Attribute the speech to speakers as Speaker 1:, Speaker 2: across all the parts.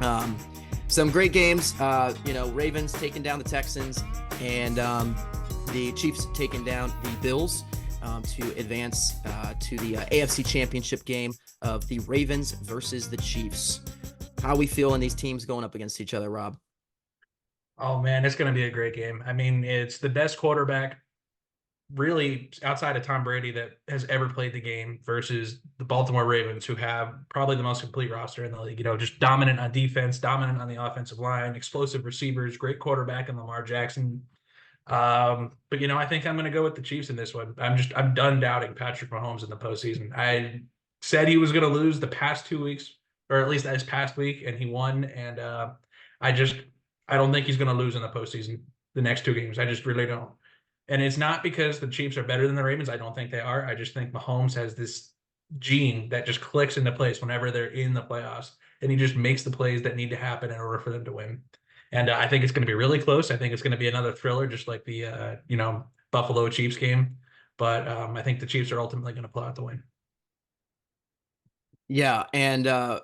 Speaker 1: Um, some great games. Ravens taking down the Texans, and the Chiefs taking down the Bills to advance to the AFC Championship game of the Ravens versus the Chiefs. How we feeling these teams going up against each other, Rob?
Speaker 2: Oh man, it's going to be a great game. I mean, it's the best quarterback really outside of Tom Brady that has ever played the game versus the Baltimore Ravens, who have probably the most complete roster in the league. Just dominant on defense, dominant on the offensive line, explosive receivers, great quarterback in Lamar Jackson. But I think I'm going to go with the Chiefs in this one. I'm done doubting Patrick Mahomes in the postseason. I said he was going to lose the past 2 weeks, or at least this past week, and he won. And I just I don't think he's going to lose in the postseason the next two games. I just really don't. And it's not because the Chiefs are better than the Ravens. I don't think they are. I just think Mahomes has this gene that just clicks into place whenever they're in the playoffs, and he just makes the plays that need to happen in order for them to win. And I think it's going to be really close. I think it's going to be another thriller, just like the Buffalo Chiefs game. But I think the Chiefs are ultimately going to pull out the win.
Speaker 1: Yeah, and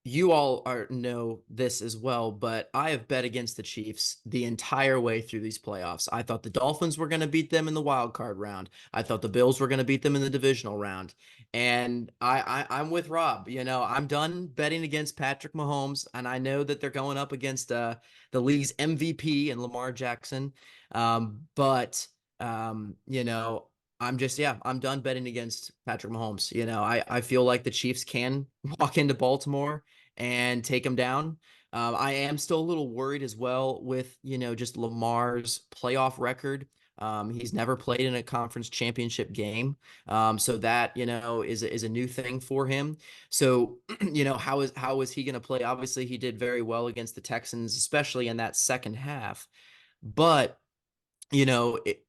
Speaker 1: you all know this as well, but I have bet against the Chiefs the entire way through these playoffs. I thought the Dolphins were going to beat them in the wild card round. I thought the Bills were going to beat them in the divisional round. And I'm with Rob. I'm done betting against Patrick Mahomes, and I know that they're going up against the league's MVP and Lamar Jackson. But I'm done betting against Patrick Mahomes. I feel like the Chiefs can walk into Baltimore and take him down. I am still a little worried as well with, just Lamar's playoff record. He's never played in a conference championship game. So that, is a new thing for him. So, how is he going to play? Obviously, he did very well against the Texans, especially in that second half. But, you know, it,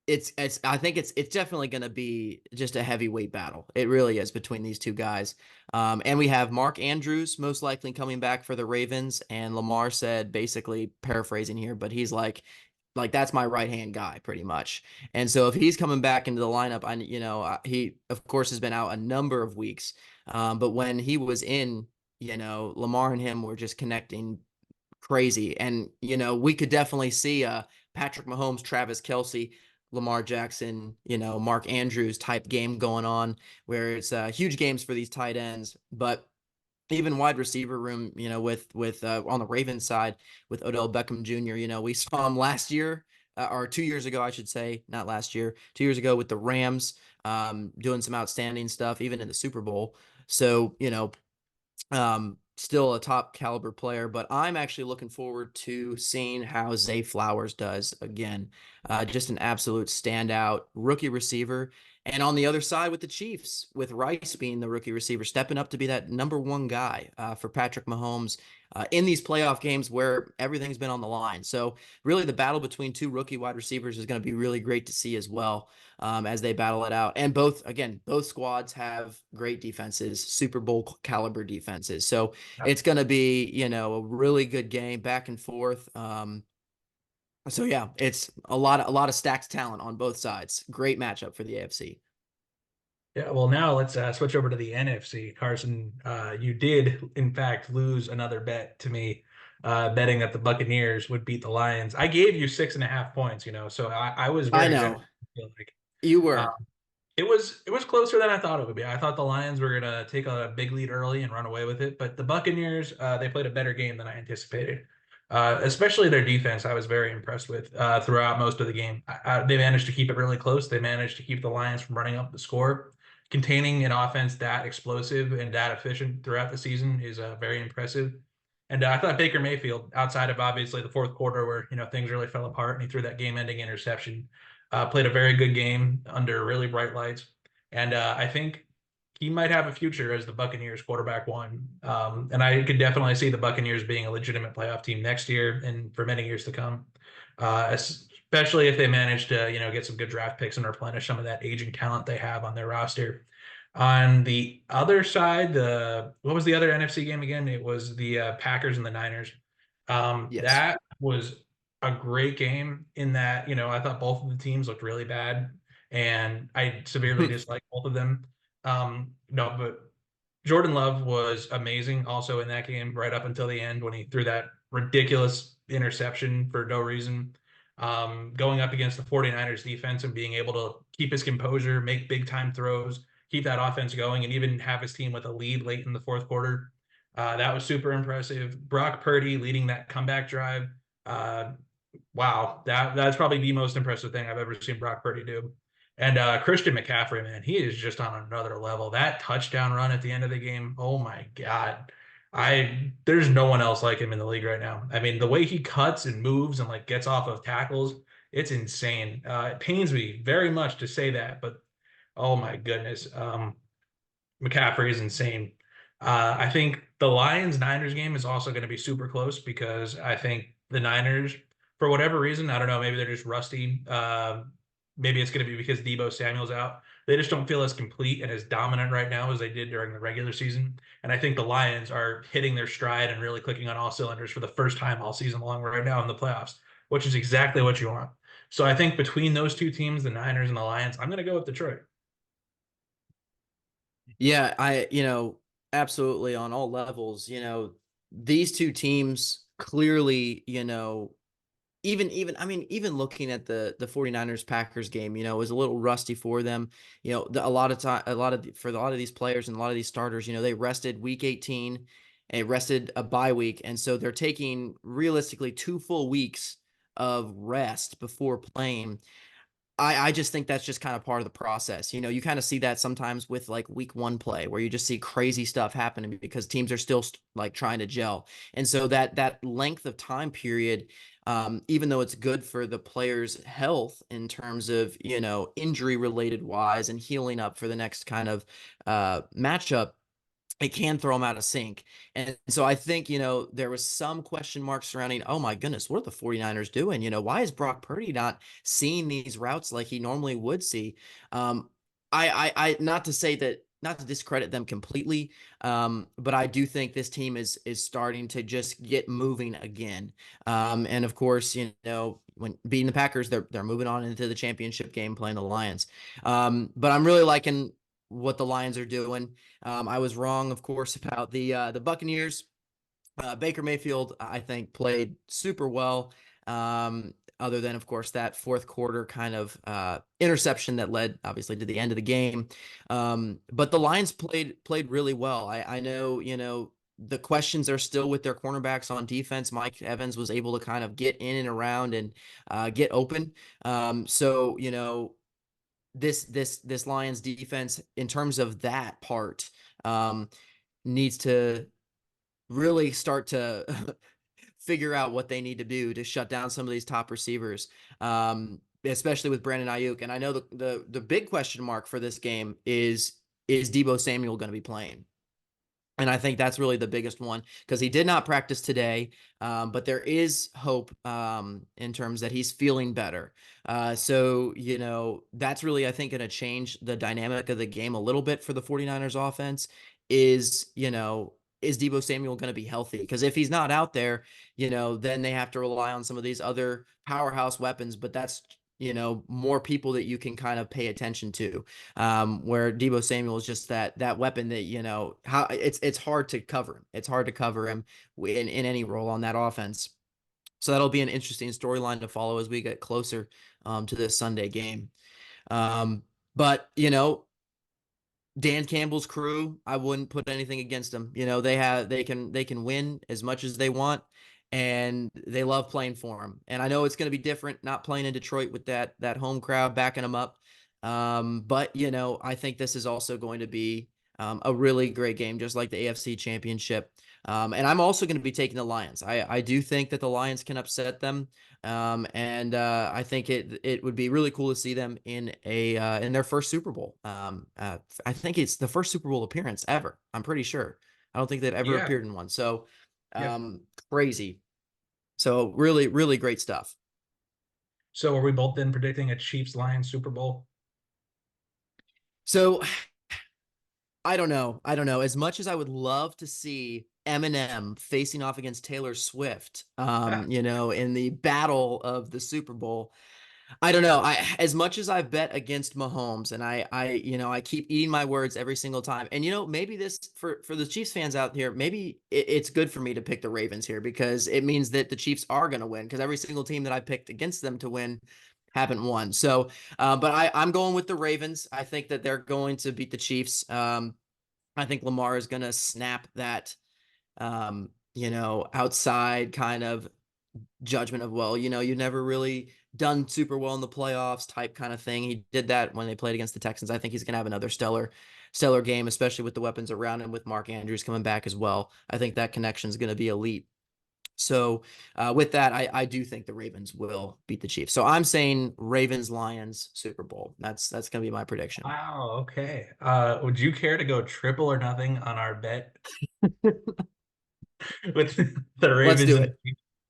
Speaker 1: it's I think it's definitely going to be just a heavyweight battle. It really is between these two guys. And we have Mark Andrews most likely coming back for the Ravens, and Lamar said, basically paraphrasing here, but he's like that's my right hand guy pretty much. And so if he's coming back into the lineup, he of course has been out a number of weeks. But when he was in, Lamar and him were just connecting crazy. And, we could definitely see Patrick Mahomes, Travis Kelce, Lamar Jackson, Mark Andrews type game going on where it's huge games for these tight ends. But even wide receiver room, with on the Ravens side with Odell Beckham Jr., we saw him last year or 2 years ago, I should say, not last year, 2 years ago with the Rams, doing some outstanding stuff, even in the Super Bowl. So, still a top caliber player, but I'm actually looking forward to seeing how Zay Flowers does again. Just an absolute standout rookie receiver. And on the other side with the Chiefs, with Rice being the rookie receiver, stepping up to be that number one guy for Patrick Mahomes in these playoff games where everything's been on the line. So really the battle between two rookie wide receivers is going to be really great to see as well, as they battle it out. And both squads have great defenses, Super Bowl caliber defenses. So it's going to be, a really good game back and forth. So yeah, it's a lot of stacked talent on both sides. Great matchup for the AFC.
Speaker 2: Yeah, well, now let's switch over to the NFC. Carson, you did, in fact, lose another bet to me, betting that the Buccaneers would beat the Lions. I gave you 6.5 points, so I was
Speaker 1: I
Speaker 2: very generous.
Speaker 1: know
Speaker 2: I feel like
Speaker 1: you
Speaker 2: uh,
Speaker 1: were.
Speaker 2: it was closer than I thought it would be. I thought the Lions were gonna take a big lead early and run away with it, but the Buccaneers, they played a better game than I anticipated. Especially their defense, I was very impressed with throughout most of the game. They managed to keep it really close. They managed to keep the Lions from running up the score. Containing an offense that explosive and that efficient throughout the season is very impressive. And I thought Baker Mayfield, outside of obviously the fourth quarter where things really fell apart and he threw that game-ending interception, played a very good game under really bright lights. And I think he might have a future as the Buccaneers quarterback one. And I could definitely see the Buccaneers being a legitimate playoff team next year and for many years to come, especially if they manage to, get some good draft picks and replenish some of that aging talent they have on their roster. On the other side, what was the other NFC game again? It was the Packers and the Niners.
Speaker 1: Yes.
Speaker 2: That was a great game in that, I thought both of the teams looked really bad and I severely disliked both of them. No, but Jordan Love was amazing also in that game right up until the end when he threw that ridiculous interception for no reason. Going up against the 49ers defense and being able to keep his composure, make big time throws, keep that offense going, and even have his team with a lead late in the fourth quarter. That was super impressive. Brock Purdy leading that comeback drive. Uh, wow, that's probably the most impressive thing I've ever seen Brock Purdy do. And Christian McCaffrey, man, he is just on another level. That touchdown run at the end of the game, oh my God. There's no one else like him in the league right now. I mean, the way he cuts and moves and like gets off of tackles, it's insane. It pains me very much to say that, but oh my goodness. McCaffrey is insane. I think the Lions Niners game is also going to be super close because I think the Niners, for whatever reason, I don't know, maybe they're just rusty. Maybe it's going to be because Debo Samuel's out. They just don't feel as complete and as dominant right now as they did during the regular season. And I think the Lions are hitting their stride and really clicking on all cylinders for the first time all season long right now in the playoffs, which is exactly what you want. So I think between those two teams, the Niners and the Lions, I'm going to go with Detroit.
Speaker 1: Yeah, absolutely on all levels, these two teams clearly, even looking at the 49ers Packers game, it was a little rusty for them. A lot of time, for a lot of these players and a lot of these starters, they rested week 18 and rested a bye week. And so they're taking realistically 2 full weeks of rest before playing. I just think that's just kind of part of the process. You kind of see that sometimes with like week one play where you just see crazy stuff happening because teams are still like trying to gel. And so that length of time period, even though it's good for the player's health in terms of, injury related wise and healing up for the next kind of matchup, it can throw them out of sync. And so I think, there was some question marks surrounding, oh my goodness, what are the 49ers doing? Why is Brock Purdy not seeing these routes like he normally would see? Not to say that, not to discredit them completely, but I do think this team is starting to just get moving again. And of course, when beating the Packers, they're moving on into the championship game playing the Lions. But I'm really liking what the Lions are doing. I was wrong, of course, about the Buccaneers. Baker Mayfield, I think, played super well. Other than, of course, that fourth quarter kind of interception that led, obviously, to the end of the game. But the Lions played really well. I know, the questions are still with their cornerbacks on defense. Mike Evans was able to kind of get in and around and get open. So, this Lions defense in terms of that part needs to really start to figure out what they need to do to shut down some of these top receivers, especially with Brandon Ayuk. And I know the big question mark for this game is Debo Samuel going to be playing? And I think that's really the biggest one because he did not practice today, but there is hope in terms that he's feeling better. So, that's really, I think, going to change the dynamic of the game a little bit for the 49ers offense is Debo Samuel going to be healthy? Because if he's not out there, then they have to rely on some of these other powerhouse weapons, but that's, more people that you can kind of pay attention to. Where Debo Samuel is just that weapon that how it's hard to cover him. It's hard to cover him in any role on that offense. So that'll be an interesting storyline to follow as we get closer to this Sunday game. But Dan Campbell's crew, I wouldn't put anything against them. They can win as much as they want, and they love playing for them. And I know it's going to be different not playing in Detroit with that home crowd backing them up. But I think this is also going to be a really great game, just like the AFC Championship. And I'm also going to be taking the Lions. I do think that the Lions can upset them. And I think it would be really cool to see them in their first Super Bowl. I think it's the first Super Bowl appearance ever. I'm pretty sure. I don't think they've ever
Speaker 2: Yeah.
Speaker 1: appeared in one. So
Speaker 2: Yep.
Speaker 1: crazy. So really, really great stuff.
Speaker 2: So are we both then predicting a Chiefs Lions Super Bowl?
Speaker 1: So I don't know. I don't know. As much as I would love to see Eminem facing off against Taylor Swift,
Speaker 2: Ah,
Speaker 1: in the battle of the Super Bowl, I don't know. As much as I've bet against Mahomes, and I keep eating my words every single time. And maybe this for the Chiefs fans out here, maybe it's good for me to pick the Ravens here because it means that the Chiefs are going to win because every single team that I picked against them to win haven't won. So, but I'm going with the Ravens. I think that they're going to beat the Chiefs. I think Lamar is going to snap that, outside kind of judgment of, well, you never really done super well in the playoffs type kind of thing. He did that when they played against the Texans. I think he's going to have another stellar game, especially with the weapons around him, with Mark Andrews coming back as well. I think that connection is going to be elite. So with that, I do think the Ravens will beat the Chiefs. So I'm saying Ravens Lions Super Bowl. That's going to be my prediction.
Speaker 2: Wow. Okay. Would you care to go triple or nothing on our bet with the
Speaker 1: Let's
Speaker 2: Ravens
Speaker 1: do
Speaker 2: and
Speaker 1: it.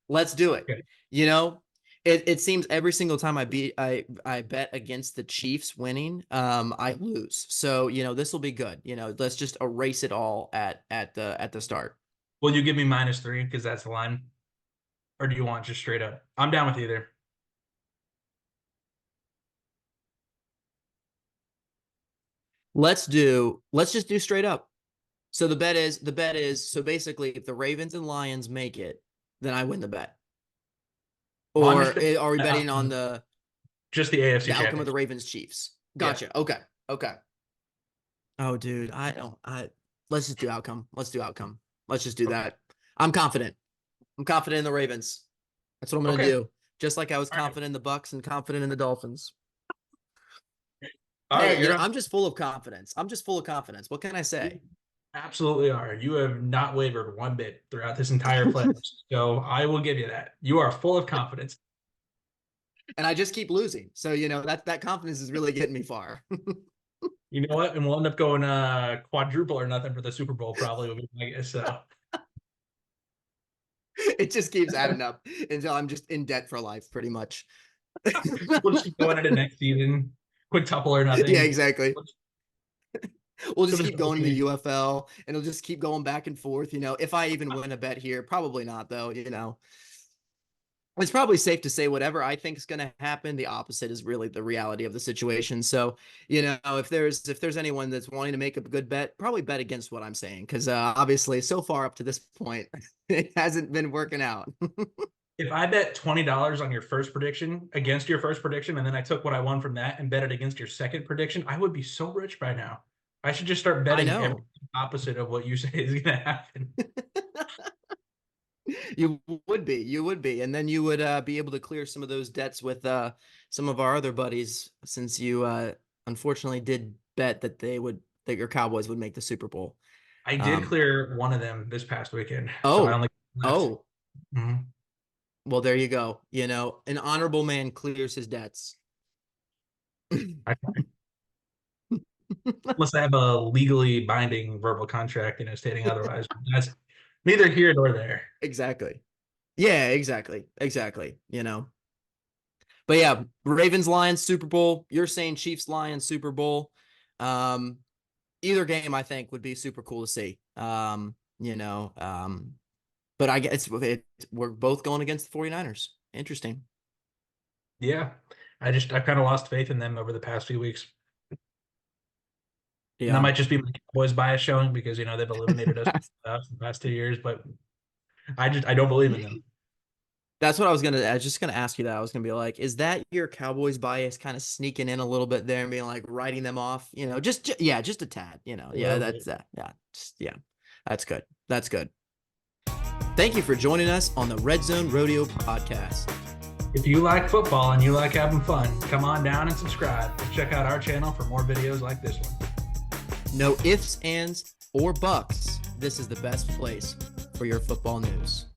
Speaker 1: Let's do it.
Speaker 2: okay.
Speaker 1: You know, it seems every single time I bet against the Chiefs winning, I lose. So, this will be good. Let's just erase it all at the start.
Speaker 2: Will you give me -3 because that's the line, or do you want just straight up? I'm down with either.
Speaker 1: Let's just do straight up. So the bet is so basically if the Ravens and Lions make it, then I win the bet.
Speaker 2: Well,
Speaker 1: Or
Speaker 2: understand
Speaker 1: are we
Speaker 2: the
Speaker 1: betting on
Speaker 2: outcome,
Speaker 1: the
Speaker 2: just the AFC
Speaker 1: the outcome of the
Speaker 2: Championship.
Speaker 1: Ravens Chiefs?
Speaker 2: Yeah.
Speaker 1: Gotcha. Okay. Okay. Oh, dude, I don't. Let's just do outcome. Let's do outcome. Let's just do
Speaker 2: Okay.
Speaker 1: that. I'm confident. I'm confident in the Ravens. That's what I'm gonna
Speaker 2: Okay.
Speaker 1: do. Just like I was
Speaker 2: All right.
Speaker 1: confident in the Bucks and confident in the Dolphins.
Speaker 2: All
Speaker 1: Hey,
Speaker 2: right. You're not.
Speaker 1: I'm just full of confidence. I'm just full of confidence. What can I
Speaker 2: You
Speaker 1: say?
Speaker 2: absolutely are. You have not wavered one bit throughout this entire playoffs. So I will give you that. You are full of confidence.
Speaker 1: And I just keep losing. So that confidence is really getting me far.
Speaker 2: You know what? And we'll end up going quadruple or nothing for the Super Bowl, probably will be my guess. So
Speaker 1: It just keeps adding up until I'm just in debt for life, pretty much.
Speaker 2: we'll just keep going into next season. Quintuple or
Speaker 1: Yeah,
Speaker 2: nothing.
Speaker 1: exactly.
Speaker 2: We'll
Speaker 1: We'll
Speaker 2: just
Speaker 1: just keep
Speaker 2: start
Speaker 1: going to the
Speaker 2: winning.
Speaker 1: UFL and it'll just keep going back and forth. If I even win a bet here, probably not though, It's probably safe to say whatever I think is going to happen, the opposite is really the reality of the situation. So, if there's anyone that's wanting to make a good bet, probably bet against what I'm saying because obviously so far up to this point, it hasn't been working out.
Speaker 2: If I bet $20 on your first prediction against your first prediction, and then I took what I won from that and bet it against your second prediction, I would be so rich by now. I should just start
Speaker 1: I
Speaker 2: betting every
Speaker 1: know.
Speaker 2: opposite of what you say is going to happen.
Speaker 1: You would be, and then you would be able to clear some of those debts with some of our other buddies, since you unfortunately did bet that your Cowboys would make the Super Bowl.
Speaker 2: I did
Speaker 1: Um,
Speaker 2: clear one of them this past weekend, so I
Speaker 1: oh,
Speaker 2: only left.
Speaker 1: oh,
Speaker 2: Mhm.
Speaker 1: well, there you go. An honorable man clears his debts.
Speaker 2: I, unless I have a legally binding verbal contract, stating otherwise. That's neither here nor there.
Speaker 1: Exactly. Yeah, exactly, exactly. But yeah, Ravens Lions Super Bowl. You're saying Chiefs Lions Super Bowl. Um, Either game I think would be super cool to see. But I guess we're both going against the 49ers. Interesting.
Speaker 2: Yeah, I kind of lost faith in them over the past few weeks. And that
Speaker 1: Yeah.
Speaker 2: might just be my boys bias showing because they've eliminated us the past 2 years, but I don't believe in them.
Speaker 1: I was just gonna ask you that. I was gonna be like, is that your Cowboys bias kind of sneaking in a little bit there and being like writing them off? Yeah, just a tad.
Speaker 2: A
Speaker 1: Yeah,
Speaker 2: little
Speaker 1: that's
Speaker 2: bit.
Speaker 1: that. Yeah, yeah, that's good. That's good. Thank you for joining us on the Red Zone Rodeo podcast.
Speaker 2: If you like football and you like having fun, come on down and subscribe and check out our channel for more videos like this one.
Speaker 1: No ifs, ands, or bucks. This is the best place for your football news.